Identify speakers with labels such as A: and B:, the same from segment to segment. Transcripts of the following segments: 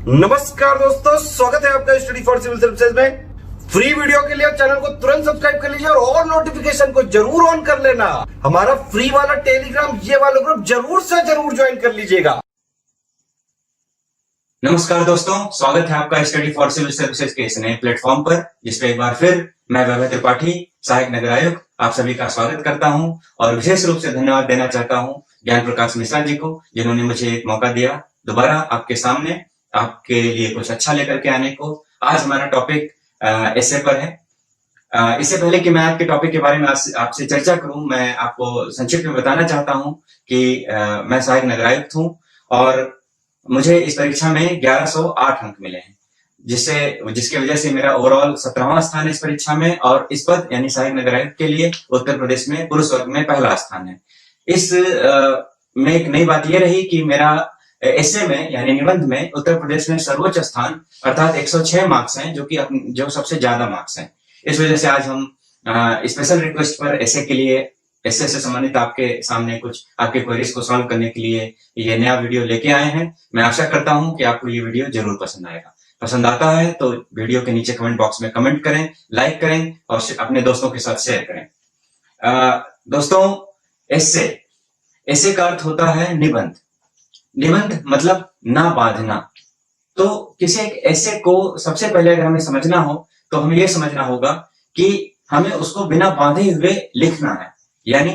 A: नमस्कार दोस्तों, स्वागत है आपका स्टडी फॉर सिविल सर्विसेज में। फ्री वीडियो के लिए चैनल को तुरंत सब्सक्राइब कर लीजिए और नोटिफिकेशन को जरूर ऑन कर लेना। हमारा फ्री वाला टेलीग्राम ये वाला ग्रुप जरूर से जरूर ज्वाइन कर लीजिएगा।
B: नमस्कार दोस्तों, स्वागत है आपका स्टडी फॉर सिविल सर्विसेज के इस नए प्लेटफॉर्म पर, जिसपे एक बार फिर मैं वैभव त्रिपाठी, सहायक नगर आयुक्त, आप सभी का स्वागत करता हूं और विशेष रूप से धन्यवाद देना चाहता हूं ज्ञान प्रकाश मिश्रा जी को, जिन्होंने मुझे एक मौका दिया दोबारा आपके सामने आपके लिए कुछ अच्छा लेकर के आने को। आज हमारा टॉपिक एसे पर है। इससे पहले कि मैं आपके टॉपिक के बारे में आपसे चर्चा करूं, मैं आपको संक्षिप्त में बताना चाहता हूं कि मैं सहायक नगर आयुक्त हूं और मुझे इस परीक्षा में 1108 अंक मिले हैं, जिसके वजह से मेरा ओवरऑल 17वां स्थान है इस परीक्षा में, और इस पद यानी सहायक नगर आयुक्त के लिए उत्तर प्रदेश में पुरुष वर्ग में पहला स्थान है। इस में एक नई बात यह रही कि मेरा एसे में यानी निबंध में उत्तर प्रदेश में सर्वोच्च स्थान अर्थात 106 मार्क्स हैं, जो सबसे ज्यादा मार्क्स हैं। इस वजह से आज हम स्पेशल रिक्वेस्ट पर एसे के लिए, एसे से संबंधित आपके सामने कुछ आपके क्वेरीज को सॉल्व करने के लिए ये नया वीडियो लेके आए हैं। मैं आशा करता हूं कि आपको ये वीडियो जरूर पसंद आएगा। पसंद आता है तो वीडियो के नीचे कमेंट बॉक्स में कमेंट करें, लाइक करें और अपने दोस्तों के साथ शेयर करें। दोस्तों, एसे का अर्थ होता है निबंध। निबंध मतलब ना बांधना। तो किसी एक एसे को सबसे पहले अगर हमें समझना हो तो हमें यह समझना होगा कि हमें उसको बिना बांधे हुए लिखना है, यानी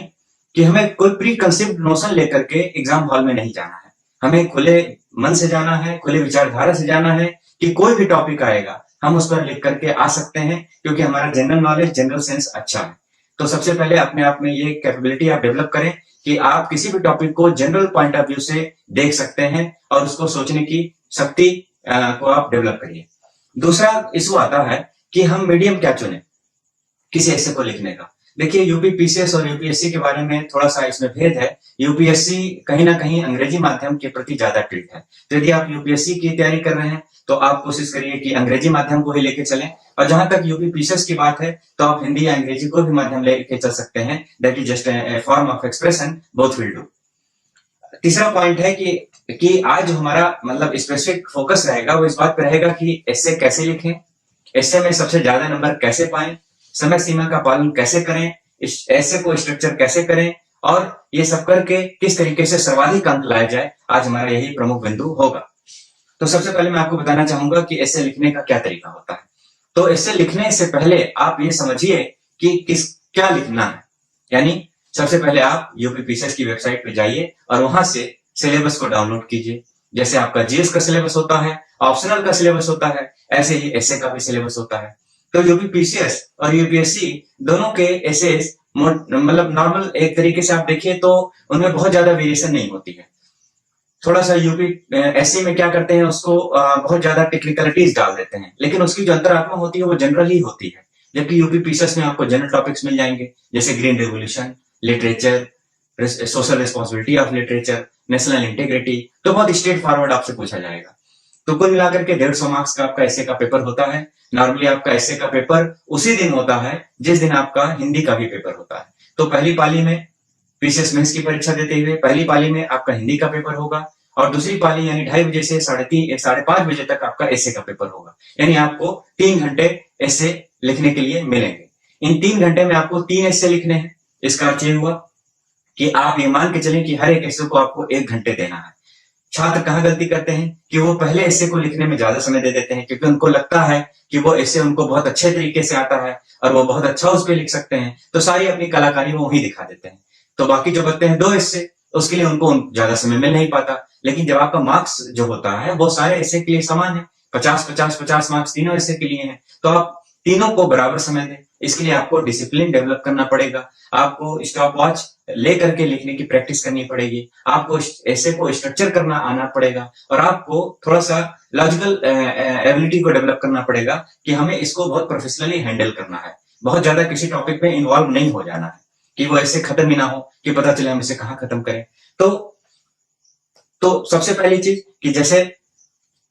B: कि हमें कोई प्री कंसीव्ड नोशन लेकर के एग्जाम हॉल में नहीं जाना है। हमें खुले मन से जाना है, खुले विचारधारा से जाना है कि कोई भी टॉपिक आएगा हम उस पर लिख करके आ सकते हैं, क्योंकि हमारा जनरल नॉलेज, जनरल सेंस अच्छा है। तो सबसे पहले अपने आप में ये कैपेबिलिटी आप डेवलप करें कि आप किसी भी टॉपिक को जनरल पॉइंट ऑफ व्यू से देख सकते हैं और उसको सोचने की शक्ति को आप डेवलप करिए। दूसरा इशू आता है कि हम मीडियम क्या चुने किसी एसे को लिखने का। देखिए, यूपी पीसीएस और यूपीएससी के बारे में थोड़ा सा इसमें भेद है। यूपीएससी कहीं ना कहीं अंग्रेजी माध्यम के प्रति ज्यादा टिल्ट है। तो यदि आप यूपीएससी की तैयारी कर रहे हैं तो आप कोशिश करिए कि अंग्रेजी माध्यम को ही लेके चलें, और जहां तक यूपी पीसीएस की बात है तो आप हिंदी या अंग्रेजी को भी माध्यम लेके चल सकते हैं। That is just a form of expression, both will do. तीसरा पॉइंट है कि आज हमारा मतलब स्पेसिफिक फोकस रहेगा, वो इस बात पर रहेगा कि एसे कैसे लिखें, एसे में सबसे ज्यादा नंबर कैसे पाएं, समय सीमा का पालन कैसे करें, इस ऐसे को स्ट्रक्चर कैसे करें, और ये सब करके किस तरीके से सर्वाधिक अंक लाया जाए। आज हमारा यही प्रमुख बिंदु होगा। तो सबसे पहले मैं आपको बताना चाहूंगा कि ऐसे लिखने का क्या तरीका होता है। तो ऐसे लिखने से पहले आप ये समझिए कि क्या लिखना है। यानी सबसे पहले आप यूपी पीसीएस की वेबसाइट पे जाइए और वहां से सिलेबस को डाउनलोड कीजिए। जैसे आपका जीएस का सिलेबस होता है, ऑप्शनल का सिलेबस होता है, ऐसे ही एसे का भी सिलेबस होता है। तो यूपी पीसीएस और यूपीएससी दोनों के एसे मतलब नॉर्मल एक तरीके से आप देखिए तो उनमें बहुत ज्यादा वेरिएशन नहीं होती है। थोड़ा सा यूपी एससी में क्या करते हैं, उसको बहुत ज्यादा टेक्निकलिटीज डाल देते हैं, लेकिन उसकी जो अंतरात्मा होती है वो जनरल ही होती है। जबकि यूपी पीसीएस में आपको जनरल टॉपिक्स मिल जाएंगे, जैसे green revolution, literature, social responsibility of literature, national integrity. तो बहुत स्ट्रेट फॉरवर्ड आपसे पूछा जाएगा। तो कुल मिलाकर के 150 मार्क्स का आपका एसे का पेपर होता है। नॉर्मली आपका एसे का पेपर उसी दिन होता है जिस दिन आपका हिंदी का भी पेपर होता है। तो पहली पाली में पीसीएस मेंस की परीक्षा देते हुए पहली पाली में आपका हिंदी का पेपर होगा, और दूसरी पाली यानी 2:30 बजे से 3:30 बजे तक आपका एसे का पेपर होगा। यानी आपको 3 घंटे एसे लिखने के लिए मिलेंगे। इन 3 घंटे में आपको 3 एसे लिखने हैं। इसका अर्थ ये हुआ कि आप ये मान के चलें कि हर एक एसे को आपको 1 घंटे देना है। छात्र कहाँ गलती करते हैं कि वो पहले एसे को लिखने में ज्यादा समय दे देते हैं, क्योंकि उनको लगता है कि वो एसे उनको बहुत अच्छे तरीके से आता है और वो बहुत अच्छा उस पर लिख सकते हैं, तो सारी अपनी कलाकारी वो वही दिखा देते हैं। तो बाकी जो बचते हैं 2 एसे, उसके लिए उनको ज्यादा समय मिल नहीं पाता। लेकिन जब आपका मार्क्स जो होता है वो सारे एसे के लिए समान है, 50-50-50 मार्क्स तीनों एसे के लिए हैं, तो आप तीनों को बराबर समय दें। इसके लिए आपको डिसिप्लिन डेवलप करना पड़ेगा, आपको स्टॉप वॉच लेकर के लिखने की प्रैक्टिस करनी पड़ेगी, आपको एसे को स्ट्रक्चर करना आना पड़ेगा, और आपको थोड़ा सा लॉजिकल एबिलिटी को डेवलप करना पड़ेगा कि हमें इसको बहुत प्रोफेशनली हैंडल करना है। बहुत ज्यादा किसी टॉपिक में इन्वॉल्व नहीं हो जाना है कि वो ऐसे खत्म ही ना हो कि पता चले हम इसे कहाँ खत्म करें। तो सबसे पहली चीज कि जैसे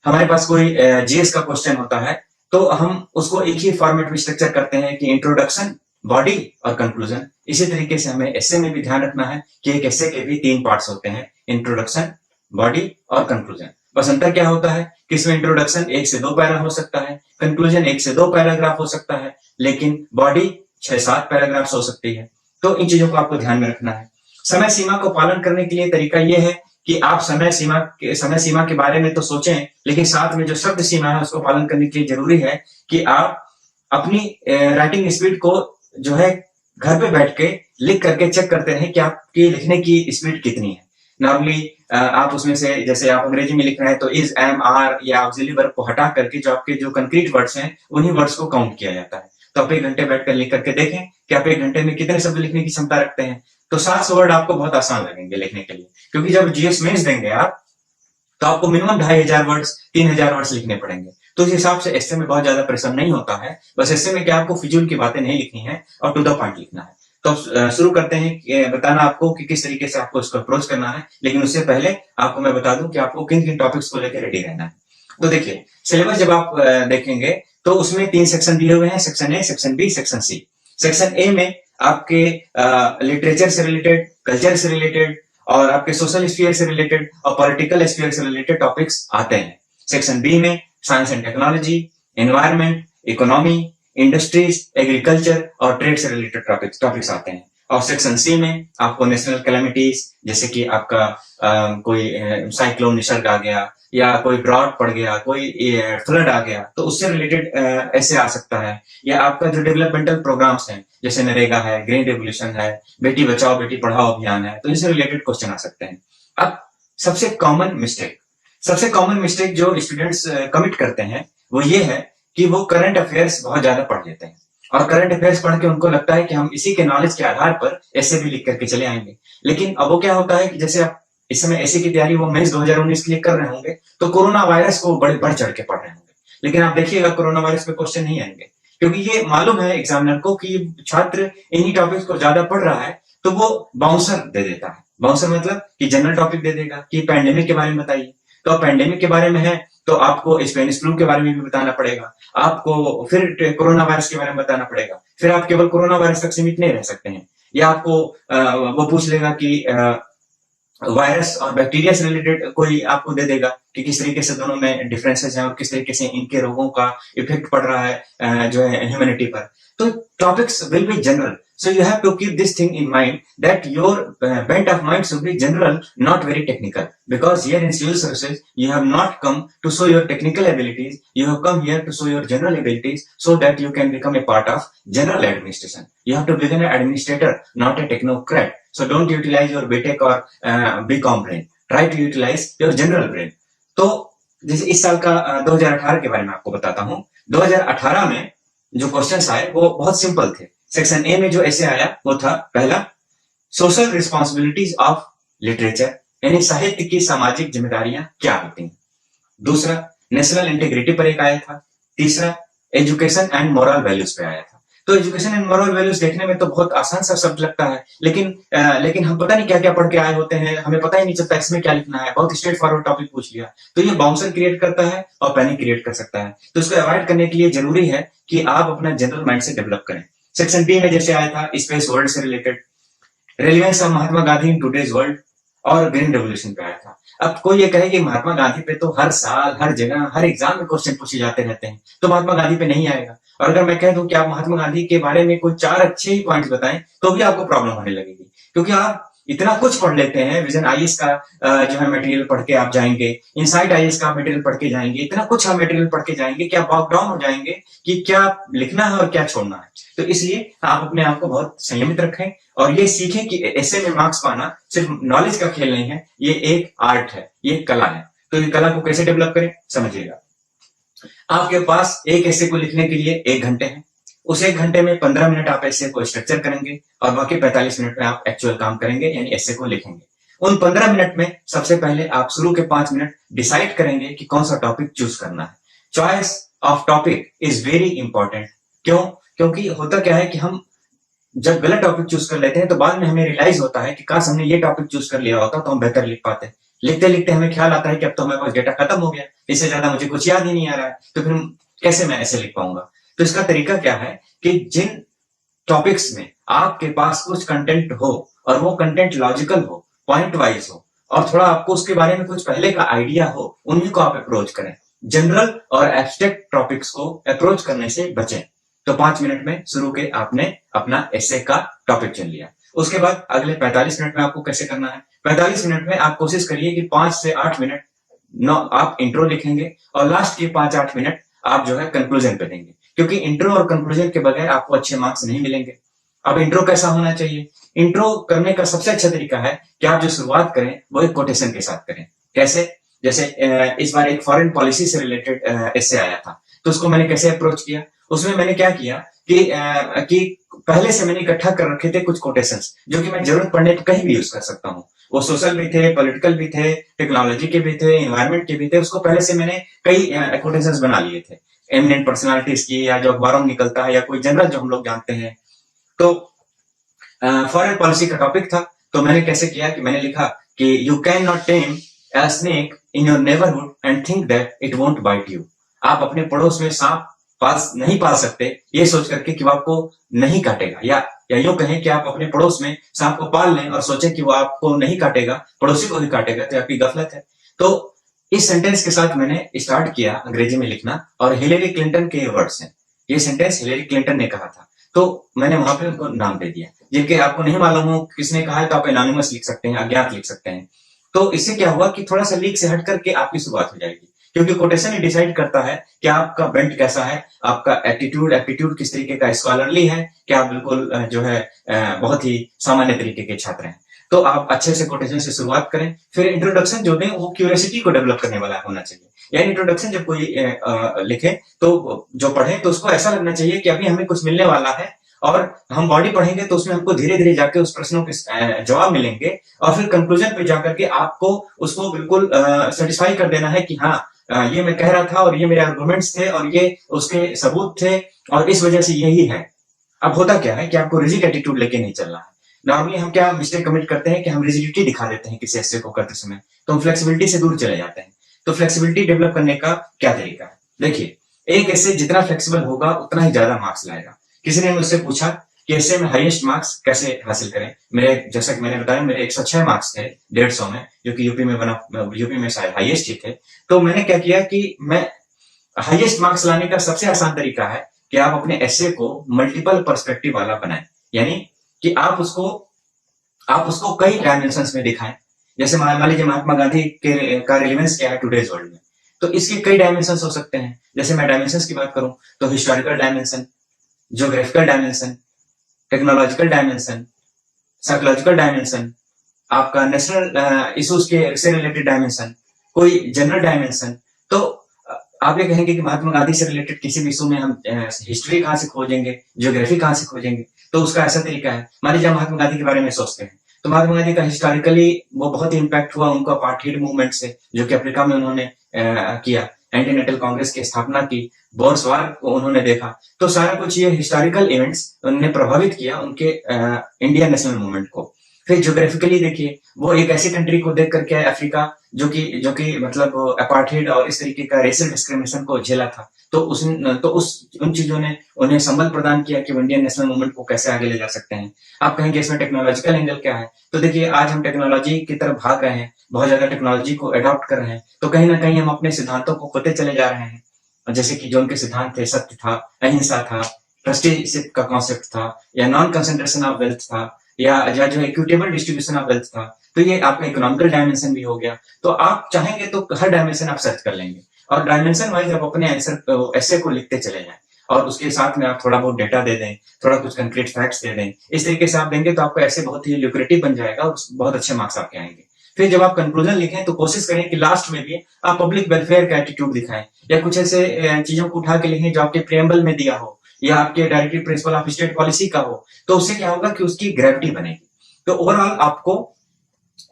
B: हमारे पास कोई जीएस का क्वेश्चन होता है तो हम उसको एक ही फॉर्मेट में स्ट्रक्चर करते हैं कि इंट्रोडक्शन, बॉडी और कंक्लूजन। इसी तरीके से हमें एसे में भी ध्यान रखना है कि एक एसे के भी 3 पार्ट्स होते हैं, इंट्रोडक्शन, बॉडी और कंक्लूजन। बस अंतर क्या होता है कि इसमें इंट्रोडक्शन 1 से 2 पैरा हो सकता है, कंक्लूजन 1 से 2 पैराग्राफ हो सकता है, लेकिन बॉडी 6-7 पैराग्राफ हो सकती है। तो इन चीजों को आपको ध्यान में रखना है। समय सीमा को पालन करने के लिए तरीका यह है कि आप समय सीमा के बारे में तो सोचें, लेकिन साथ में जो शब्द सीमा है उसको पालन करने के लिए जरूरी है कि आप अपनी राइटिंग स्पीड को जो है घर पे बैठ के लिख करके चेक करते रहें कि आपकी लिखने की स्पीड कितनी है। नॉर्मली आप उसमें से, जैसे आप अंग्रेजी में लिख रहे हैं तो इज, एम, आर या ऑक्सिलरी वर्ब को हटा करके जो आपके जो कंक्रीट वर्ड्स हैं उन्हीं वर्ड्स को काउंट किया जाता है। तो आप 1 घंटे बैठकर लिख करके देखें कि आप 1 घंटे में कितने शब्द लिखने की क्षमता रखते हैं। तो 700 वर्ड आपको बहुत आसान लगेंगे लिखने के लिए, क्योंकि जब जीएस मेंस देंगे आप तो आपको मिनिमम 2500 वर्ड्स 3000 वर्ड्स लिखने पड़ेंगे। तो इस हिसाब से एस्से में बहुत ज्यादा प्रेशर नहीं होता है। बस एस्से में क्या आपको फिजूल की बातें नहीं लिखनी है और टू द पॉइंट लिखना है। तो शुरू करते हैं बताना आपको कि किस तरीके से आपको इसको अप्रोच करना है, लेकिन उससे पहले आपको मैं बता दूं कि आपको किन किन टॉपिक्स को लेकर रेडी रहना है। तो देखिए, सिलेबस जब आप देखेंगे तो उसमें 3 सेक्शन दिए हुए हैं, section A, section B, section C. Section A में आपके लिटरेचर से रिलेटेड, कल्चर से रिलेटेड और आपके सोशल स्फीयर से रिलेटेड और पॉलिटिकल स्फीयर से रिलेटेड टॉपिक्स आते हैं। सेक्शन बी में science and technology, environment, economy, industries, agriculture और ट्रेड से रिलेटेड टॉपिक्स आते हैं। और सेक्शन सी में आपको नेशनल कैलेमिटीज, जैसे कि आपका कोई साइक्लोन निसर्ग आ गया या कोई ड्रॉट पड़ गया, कोई फ्लड आ गया, तो उससे रिलेटेड ऐसे आ सकता है। या आपका जो डेवलपमेंटल प्रोग्राम्स हैं, जैसे नरेगा है, ग्रीन रेवोल्यूशन है, बेटी बचाओ बेटी पढ़ाओ अभियान है, तो इनसे रिलेटेड क्वेश्चन आ सकते हैं। अब सबसे कॉमन मिस्टेक जो स्टूडेंट्स कमिट करते हैं वो ये है कि वो करंट अफेयर्स बहुत ज्यादा पढ़ लेते हैं और करंट अफेयर्स पढ़ के उनको लगता है कि हम इसी के नॉलेज के आधार पर ऐसे भी लिख करके चले आएंगे। लेकिन अब वो क्या होता है कि जैसे आप इस समय ऐसे की तैयारी वो मेंस 2019 के लिए कर रहे होंगे तो कोरोना वायरस को बड़े बढ़ चढ़ के पढ़ रहे होंगे, लेकिन आप देखिएगा कोरोना वायरस पे क्वेश्चन नहीं आएंगे, क्योंकि ये मालूम है एग्जामिनर को कि छात्र इन्हीं टॉपिक्स को ज्यादा पढ़ रहा है, तो वो बाउंसर दे देता है। बाउंसर मतलब कि जनरल टॉपिक दे देगा कि पैंडेमिक के बारे में बताइए। तो आप पैंडेमिक के बारे में है तो आपको स्पेनिश फ्लू के बारे में भी बताना पड़ेगा, आपको फिर कोरोना वायरस के बारे में बताना पड़ेगा, फिर आप केवल कोरोना वायरस तक सीमित नहीं रह सकते हैं। या आपको वो पूछ लेगा कि वायरस और बैक्टीरिया से रिलेटेड कोई आपको दे देगा कि किस तरीके से दोनों में डिफरेंसेस हैं और किस तरीके से इनके रोगों का इफेक्ट पड़ रहा है जो है ह्यूमैनिटी पर। तो topics will be general, so you have to keep this thing in mind that your bent of mind should be general, not very technical, because here in civil services you have not come to show your technical abilities, you have come here to show your general abilities so that you can become a part of general administration. You have to become an administrator, not a technocrat. So don't utilize your BTech or BCom brain, try to utilize your general brain. तो जैसे इस साल का 2018 के बारे में आपको बताता हूँ। 2018 में जो क्वेश्चंस आए वो बहुत सिंपल थे। सेक्शन ए में जो ऐसे आया वो था, पहला सोशल रिस्पॉन्सिबिलिटीज ऑफ लिटरेचर, यानी साहित्य की सामाजिक जिम्मेदारियां क्या होती हैं। दूसरा नेशनल इंटीग्रिटी पर एक आया था। तीसरा एजुकेशन एंड मोरल वैल्यूज पे आया था। तो एजुकेशन एंड मोरल वैल्यूज देखने में तो बहुत आसान सा शब्द लगता है, लेकिन हम पता नहीं क्या क्या पढ़ के आए होते हैं, हमें पता ही नहीं चलता इसमें क्या लिखना है। बहुत स्ट्रेट फॉरवर्ड टॉपिक पूछ लिया तो ये बाउंसर क्रिएट करता है और पैनिक क्रिएट कर सकता है। तो इसको अवॉइड करने के लिए जरूरी है कि आप अपना जनरल माइंड से डेवलप करें। सेक्शन बी में जैसे आया था स्पेस वर्ल्ड से related, relevance of Mahatma Gandhi in today's world और ग्रीन रेवोल्यूशन पे आया था। अब कोई ये कहे कि महात्मा गांधी पे तो हर साल हर जगह हर एग्जाम में क्वेश्चन पूछे जाते रहते हैं, तो महात्मा गांधी पे नहीं आएगा। और अगर मैं कह दूं कि आप महात्मा गांधी के बारे में कोई 4 अच्छे ही पॉइंट्स बताएं तो भी आपको प्रॉब्लम होने लगेगी, क्योंकि आप इतना कुछ पढ़ लेते हैं। विजन आईएएस का जो है मटेरियल पढ़ के आप जाएंगे, इनसाइट आईएएस का मटेरियल पढ़ के जाएंगे, इतना कुछ आप मटेरियल पढ़ के जाएंगे कि आप बॉग डाउन हो जाएंगे कि क्या लिखना है और क्या छोड़ना है। तो इसलिए आप अपने आप को बहुत संयमित रखें और ये सीखें कि ऐसे में मार्क्स पाना सिर्फ नॉलेज का खेल नहीं है, ये एक आर्ट है, ये एक कला है। तो ये कला को कैसे डेवलप करें समझिएगा। आपके पास एक ऐसे को लिखने के लिए 1 घंटे है। उस 1 घंटे में 15 मिनट आप ऐसे को स्ट्रक्चर करेंगे और बाकी 45 मिनट में आप एक्चुअल काम करेंगे, यानी ऐसे को लिखेंगे। उन 15 मिनट में सबसे पहले आप शुरू के 5 मिनट डिसाइड करेंगे कि कौन सा टॉपिक चूज करना है। Choice of topic is very important. क्यों? क्योंकि होता क्या है कि हम जब गलत टॉपिक चूज कर लेते हैं तो बाद में हमें रियलाइज होता है कि काश हमने ये टॉपिक चूज कर लिया होता तो हम बेहतर लिख पाते। लिखते लिखते हमें ख्याल आता है कि अब तो हमारे पास डेटा खत्म हो गया, इससे ज्यादा मुझे कुछ याद ही नहीं आ रहा है, तो फिर कैसे मैं ऐसे लिख पाऊंगा। तो इसका तरीका क्या है कि जिन टॉपिक्स में आपके पास कुछ कंटेंट हो और वो कंटेंट लॉजिकल हो, पॉइंट वाइज हो, और थोड़ा आपको उसके बारे में कुछ पहले का आइडिया हो, उन्हीं को आप अप्रोच करें। जनरल और एब्स्ट्रैक्ट टॉपिक्स को अप्रोच करने से बचें। तो 5 मिनट में शुरू के आपने अपना एसे का टॉपिक चुन लिया। उसके बाद अगले 45 मिनट में आपको कैसे करना है? 45 मिनट में आप कोशिश करिए कि 5 से 8 मिनट आप इंट्रो लिखेंगे और लास्ट के 5-8 मिनट आप जो है कंक्लूजन पे देंगे, क्योंकि इंट्रो और कंक्लूजन के बगैर आपको अच्छे मार्क्स नहीं मिलेंगे। अब इंट्रो कैसा होना चाहिए? इंट्रो करने का सबसे अच्छा तरीका है कि आप जो शुरुआत करें वो एक कोटेशन के साथ करें। कैसे? जैसे इस बार एक फॉरेन पॉलिसी से रिलेटेड एसे आया था, तो उसको मैंने कैसे अप्रोच किया? उसमें मैंने क्या किया कि पहले से मैंने इकट्ठा कर रखे थे कुछ कोटेशंस, जो कि मैं जरूरत पड़ने पर कहीं भी यूज कर सकता हूँ। वो सोशल भी थे, पॉलिटिकल भी थे, टेक्नोलॉजी के भी थे, एनवायरमेंट के भी थे। उसको पहले से मैंने कई कोटेशंस बना लिए थे, एमिनेंट पर्सनालिटीज की, या जो अखबारों में निकलता है, या कोई जनरल जो हम लोग जानते हैं। तो फॉरेन पॉलिसी का टॉपिक था, तो मैंने कैसे किया कि मैंने लिखा कि you can not time a snake in your neighborhood and think that it won't bite you। आप अपने पड़ोस में सांप नहीं पाल सकते ये सोच करके कि वो आपको नहीं काटेगा, या यूं कहें कि आप अपने पड़ोस में सांप को पाल लें और सोचें कि वो आपको नहीं काटेगा, पड़ोसी को ही काटेगा, तो आपकी गफलत है। तो इस सेंटेंस के साथ मैंने स्टार्ट किया अंग्रेजी में लिखना, और हिलेरी क्लिंटन के वर्ड्स हैं। ये सेंटेंस हिलेरी क्लिंटन ने कहा था, तो मैंने वहां पे उनको नाम दे दिया। जिनके आपको नहीं मालूम हो किसने कहा है, तो आप एनोनिमस लिख सकते हैं, अज्ञात लिख सकते हैं। तो इससे क्या हुआ कि थोड़ा सा लीक से हट करके आपकी शुरुआत हो जाएगी, क्योंकि कोटेशन ही डिसाइड करता है कि आपका बेंट कैसा है, आपका एप्टीट्यूड किस तरीके का, स्कॉलरली है कि आप बिल्कुल जो है बहुत ही सामान्य तरीके के छात्र हैं। तो आप अच्छे से कोटेशन से शुरुआत करें। फिर इंट्रोडक्शन जो दें वो क्यूरियोसिटी को डेवलप करने वाला होना चाहिए। यानी इंट्रोडक्शन जब कोई लिखे तो जो पढ़े तो उसको ऐसा लगना चाहिए कि अभी हमें कुछ मिलने वाला है, और हम बॉडी पढ़ेंगे तो उसमें हमको धीरे धीरे जाके उस प्रश्नों के जवाब मिलेंगे, और फिर कंक्लूजन पे जाकर के आपको उसको बिल्कुल सेटिस्फाई कर देना है कि हाँ ये मैं कह रहा था, और ये मेरे आर्गुमेंट्स थे, और ये उसके सबूत थे, और इस वजह से यही है। अब होता क्या है कि आपको रिजिड एटीट्यूड लेके नहीं चलना है। नॉर्मली हम क्या मिस्टेक कमिट करते हैं कि हम रिजिडिटी दिखा देते हैं किसी एसे को करते समय, तो हम फ्लेक्सिबिलिटी से दूर चले जाते हैं। तो फ्लेक्सिबिलिटी डेवलप करने का क्या तरीका है? देखिए, एक एसे जितना फ्लेक्सिबल होगा उतना ही ज्यादा मार्क्स लाएगा। किसी ने मुझसे पूछा कि ऐसे में हाईएस्ट मार्क्स कैसे हासिल करें। मेरे, जैसा कि मैंने बताया, मेरे 106 मार्क्स थे 150 में, जो कि यूपी में शायद हाईएस्ट ही थे। तो मैंने क्या किया कि मैं हाईएस्ट मार्क्स लाने का सबसे आसान तरीका है कि आप अपने एसे को मल्टीपल पर्सपेक्टिव वाला बनाएं। यानी कि आप उसको कई डायमेंशंस में दिखाएं। जैसे मान लीजिए महात्मा गांधी का रिलेवेंस क्या है टुडेज वर्ल्ड में, तो इसके कई डायमेंशंस हो सकते हैं। जैसे मैं डायमेंशंस की बात करूं तो historical dimension, geographical dimension, technological dimension, psychological dimension, आपका नेशनल इश्यूज के से रिलेटेड डायमेंशन, कोई जनरल डायमेंशन। तो आप ये कहेंगे कि महात्मा गांधी से रिलेटेड किसी भी इशू में हम हिस्ट्री कहाँ से खोजेंगे, ज्योग्राफी कहाँ से खोजेंगे? तो उसका ऐसा तरीका है, मान लीजिए महात्मा गांधी के बारे में सोचते हैं, तो महात्मा गांधी का हिस्टोरिकली वो बहुत ही इम्पैक्ट हुआ उनका अपार्थाइड मूवमेंट से, जो कि अफ्रीका में उन्होंने किया, एंटी-नेटल कांग्रेस की स्थापना की, बोर्स वार को उन्होंने देखा। तो सारा कुछ ये हिस्टोरिकल इवेंट्स उन्होंने प्रभावित किया उनके इंडियन नेशनल मूवमेंट को। फिर ज्योग्राफिकली देखिए, वो एक ऐसी कंट्री को देख करके अफ्रीका जो कि मतलब अपार्थाइड और इस तरीके का रेशियल डिस्क्रिमिनेशन को झेला था, तो उन चीजों ने उन्हें संबल प्रदान किया कि वो इंडियन नेशनल मूवमेंट को कैसे आगे ले जा सकते हैं। आप कहेंगे इसमें टेक्नोलॉजिकल एंगल क्या है? तो देखिए, आज हम टेक्नोलॉजी की तरफ भाग रहे हैं, बहुत ज्यादा टेक्नोलॉजी को अडॉप्ट कर रहे हैं, तो कहीं ना कहीं हम अपने सिद्धांतों को खोते चले जा रहे हैं। जैसे कि जो उनके सिद्धांत थे, सत्य था, अहिंसा था, ट्रस्टीशिप का कॉन्सेप्ट था, या नॉन कंसंट्रेशन ऑफ वेल्थ था, या जो इक्विटेबल डिस्ट्रीब्यूशन ऑफ वेल्थ था। तो ये आपका इकोनॉमिकल डायमेंशन भी हो गया। तो आप चाहेंगे तो हर डायमेंशन आप सर्च कर लेंगे, और डायमेंशन वाइज आप अपने आंसर ऐसे को लिखते चले जाएं, और उसके साथ में आप थोड़ा बहुत डेटा दे दें, थोड़ा कुछ कंक्रीट फैक्ट्स दे दें। इस तरीके से आप देंगे तो आपका ऐसे बहुत ही ल्यूक्रेटिव बन जाएगा, और बहुत अच्छे मार्क्स आपके आएंगे। फिर जब आप कंक्लूजन लिखें तो कोशिश करें कि लास्ट में भी आप पब्लिक वेलफेयर का एटीट्यूड दिखाएं, या कुछ ऐसे चीजों को उठा के लिखें जो आपके प्रियम्बल में दिया हो, या आपके directive principle of state policy का हो। तो उससे क्या होगा कि उसकी ग्रेविटी बनेगी। तो ओवरऑल आपको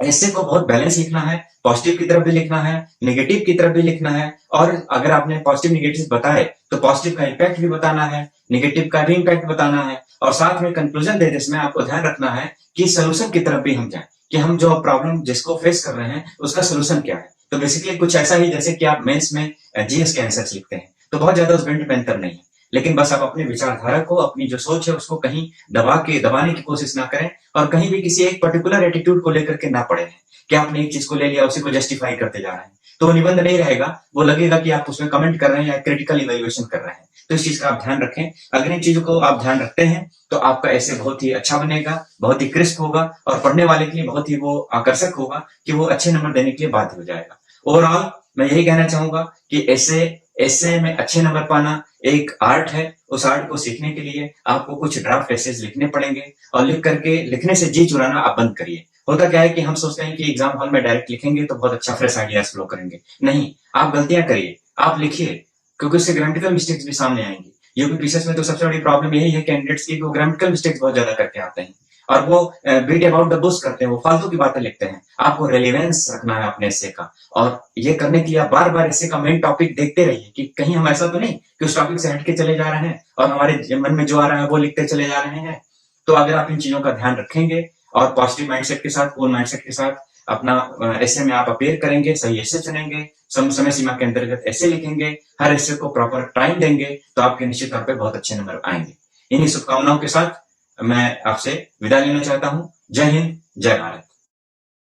B: ऐसे को बहुत बैलेंस लिखना है, पॉजिटिव की तरफ भी लिखना है, नेगेटिव की तरफ भी लिखना है, और अगर आपने पॉजिटिव नेगेटिव बताए तो पॉजिटिव का इम्पैक्ट भी बताना है, नेगेटिव का भी इम्पैक्ट बताना है, और साथ में कंक्लूजन देते समय आपको ध्यान रखना है कि सोल्यूशन की तरफ भी हम जाएं, कि हम जो प्रॉब्लम जिसको फेस कर रहे हैं उसका सोल्यूशन क्या है। तो बेसिकली कुछ ऐसा ही जैसे कि आप मेंस में जीएस के आंसर्स लिखते हैं, तो बहुत ज्यादा उस बेंट में अंतर नहीं है, लेकिन बस आप अपनी विचारधारा को, अपनी जो सोच है उसको कहीं दबाने की कोशिश ना करें, और कहीं भी किसी एक पर्टिकुलर एटीट्यूड को लेकर के ना पड़े हैं। कि आपने एक चीज को ले लिया उसी को जस्टिफाई करते जा रहे हैं, तो वो निबंध नहीं रहेगा, वो लगेगा कि आप उसमें कमेंट कर रहे हैं या क्रिटिकल इवैल्यूएशन कर रहे हैं। तो इस चीज का आप ध्यान रखें। अगर इन चीजों को आप ध्यान रखते हैं तो आपका ऐसे बहुत ही अच्छा बनेगा, बहुत ही क्रिस्प होगा और पढ़ने वाले के लिए बहुत ही वो आकर्षक होगा कि वो अच्छे नंबर देने के लिए बाध्य हो जाएगा। ओवरऑल मैं यही कहना चाहूंगा कि ऐसे में अच्छे नंबर पाना एक आर्ट है। उस आर्ट को सीखने के लिए आपको कुछ ड्राफ्ट एसेज लिखने पड़ेंगे और लिखने से जी चुराना आप बंद करिए। होता क्या है कि हम सोचते हैं कि एग्जाम हॉल में डायरेक्ट लिखेंगे तो बहुत अच्छा फ्रेश आइडियाज फ्लो करेंगे। नहीं, आप गलतियां करिए, आप लिखिए, क्योंकि उससे ग्रामेटिकल मिस्टेक्स भी सामने आएंगी। यूपी पीसीएस में तो सबसे बड़ी प्रॉब्लम यही है कैंडिडेट्स की, वो ग्रामेटिकल मिस्टेक्स बहुत ज्यादा करके आते हैं और वो बीट अबाउट द बुश करते हैं, वो फालतू की बातें लिखते हैं। आपको रेलिवेंस रखना है अपने एसे का, और ये करने के लिए आप बार बार एसे का मेन टॉपिक देखते रहिए कि कहीं हम ऐसा तो नहीं कि उस टॉपिक से हटके चले जा रहे हैं और हमारे मन में जो आ रहा है वो लिखते चले जा रहे हैं। तो अगर आप इन चीजों का ध्यान रखेंगे और पॉजिटिव माइंडसेट के साथ, कूल माइंडसेट के साथ अपना ऐसे में आप अपेयर करेंगे, सही ऐसे चुनेंगे, समय सीमा के अंतर्गत ऐसे लिखेंगे, हर ऐसे को प्रॉपर टाइम देंगे, तो आपके निश्चित तौर पे बहुत अच्छे नंबर आएंगे। इन्हीं शुभकामनाओं के साथ मैं आपसे विदा लेना चाहता हूं। जय हिंद, जय भारत।